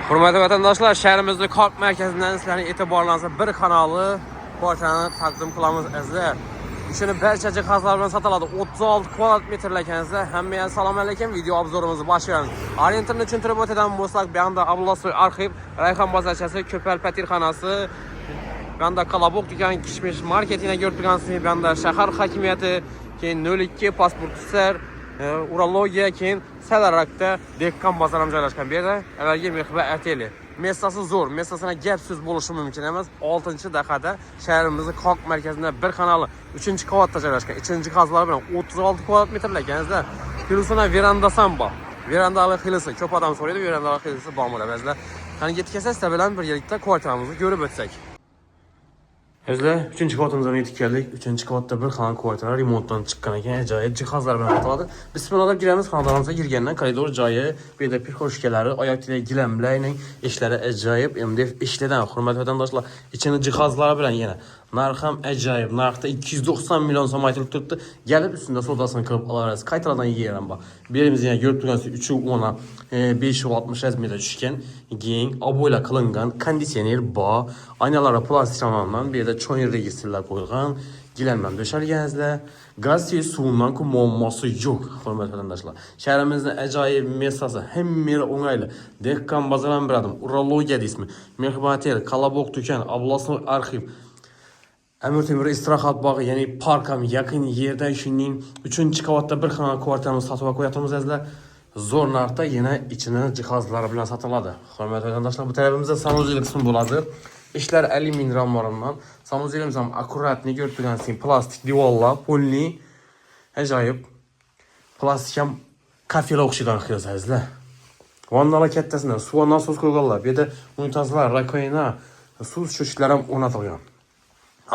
Hurmatli vatandaşlar, şehrimizde Kalk merkezinden sizlerin etibarlarınızda bir kanalı kvartiranı takdim qilamiz azizlar. İçini barcha jihozlar bilan sotiladi. 36 kvadrat metrlikangizda. Hammaga salom alaykum. Video obzorimizni boshlayamiz. Orientirni tushuntirib o'tadigan bo'lsak, bu yerda Abdullasoy arxiv, Rayhon bozorchasi, Ko'pal patirxonasi, bu yerda Kalaboq degan kishmish marketingga ko'rib turgansiz, bu yerda shahar hokimiyati, keyin 02 pasport sar, urologiya, keyin Salarakda Dekkan bozor ham joylashgan. Bu yerda avvalgi Mehriba Ateli. Messasi zo'r, messasina gap so'z bo'lishi mumkin emas. 6-dakada shahrimizning Kalk markazida bir kanali 3-qavatda joylashgan. Ichki jihozlar bilan 36 kvadrat metrlikangizda Pilusona verandasi ham bor. Verandali xilisi ko'p odam so'raydi, verandali xilisi bormi bizda. Qani yetib kelsa, sizlar bilan birgalikda kvartiramizni ko'rib o'tsak. Bizlar 3-qavatimizga yetib keldik. 3-qavatda bir xona kvartira remontdan chiqqan ekan, ajoyib jihozlar bilan sotiladi. Bismillah giramiz, xonalarimizni girgandan koridor joyi, bu yerda pirxoshkalari, oyoq tilik gilamlarning ishlari ajoyib. MDF ishladan hurmatli vatandoshlar, ichini jihozlari bilan yana narx ham ajoyib. Narxda 290 million so'm aytilib turibdi. Gelib üstünde sodasini qilib olasiz. Qaytalardan yerim bor. Birimiz yana ko'rib turgansiz 310 560 razmerda tushgan, keng oboylar qilingan, konditsioner bor, aynalari plastikdan, bu yerda cho'yin registrlar qo'yilgan, gilamdan döşalganizlar, gaz suvundan ku muammosi yo'q, hurmatli vatandoshlar. Shahrimizning ajoyib messasi, hamma o'ng'ayli. Dekkan bozor ham biradim, urologiya deysizmi, Mehriba Ateli, Kalaboq do'kon, Abdullasoy arxiv, Amir Temur istirohat bog'i, ya'ni park ham yaqin yerda, shuning 3-qavatda bir xona kvartiramizni sotib qo'yapmiz azizlar. Zo'r narxda yana ichini jihozlari bilan sotiladi. Hurmatli vatandoshlar, bu tarafimizda sanuzel qismi bo'ladi. Ishlar alyumin ramlarından. Sanuzelimiz ham akkuratni ko'rib turgansiz, plastik divorlar, polni ajoyib. Plastik ham kafelar o'xshagan xizlar. Vannalar kattasidan suv nasos qo'yganlar. Bu yerda unitazlar, rakoyina, suv cho'chiklari ham o'rnatilgan.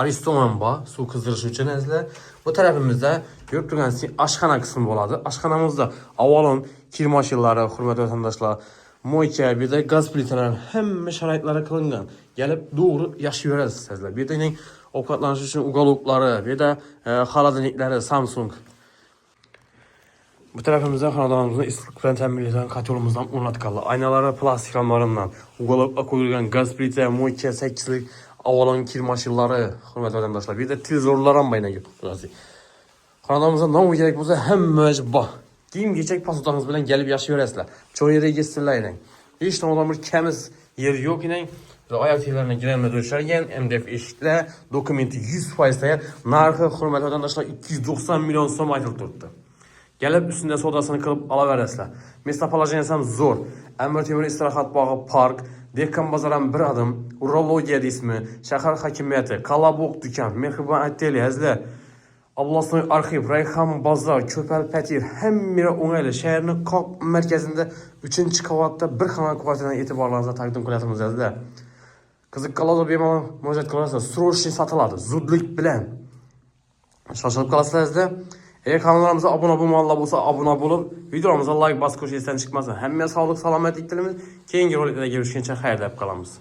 Aristoman bor, suv qizdirish uchun azizlar. Bu tarafimizda ko'rib turgansiz oshxona qismi bo'ladi. Oshxonamizda avalon kir mashinalari, hurmatli vatandoshlar, moyka, bir de gaz plitalar hamma sharoitlari qilingan. Gelib to'g'ri yaxshi yurasiz sizlar. Bu yerda ovqatlanish uchun ugaloklari, bu yerda xolodilniklari Samsung. Bu tarafimizda xonadonimizning issiqlik bilan ta'minlangan kotelimizdan o'rnatganlar. Aynalari plastik ramlarından, ugalokga qo'yilgan gaz plita, moyka, 8lik avalon kir mashinalari, hurmatli vatandoshlar. Bu yerda televizorlar ham baynaga turadi. Xonadonimizda nima kerak bo'lsa hamma bor. Kiyim-kechak pasodangiz bilan gelib yaxshi yurasizlar. Cho'y registrlaying. Hech nimadan bir kamiz yer yo'q ekan. Oyoq tiklarini gilamda döşalgan, MDF eshiklar, dokumenti 100% tayyor. Narxi hurmatli vatandoshlar 290 million so'm aytilib turibdi. Gelib üstünde sodasini qilib olaverasizlar. Местоположение ham zo'r. Amir Temur istirohat bog'i, park, Dekkan bozor ham bir adım, urologiya deysizmi, shahar hokimiyati, Kalaboq do'kon, Mehriba Ateli azizlar. Abdullasoy arxiv, Rayhon bozor, Ko'pal patir, hamma o'ng'ayli shaharning Kalk markazida 3-qavatda bir xona kvartirani e'tiborlaringizga taqdim qilyapmiz azizlar. Qiziqqanlar bemalol murojaat qilasizlar. Srochniy sotiladi, zudlik bilan. Shoshilib qolasizlar azizlar. Eğer kanallarımıza abone bo'lsa abone bo'lib, videolarımıza like bosib qo'yishingizdan chiqmasin. Hammaga sog'lik, salomatlik tilamiz. Keyingi roliklarda görüşguncha xayr deb qolamiz.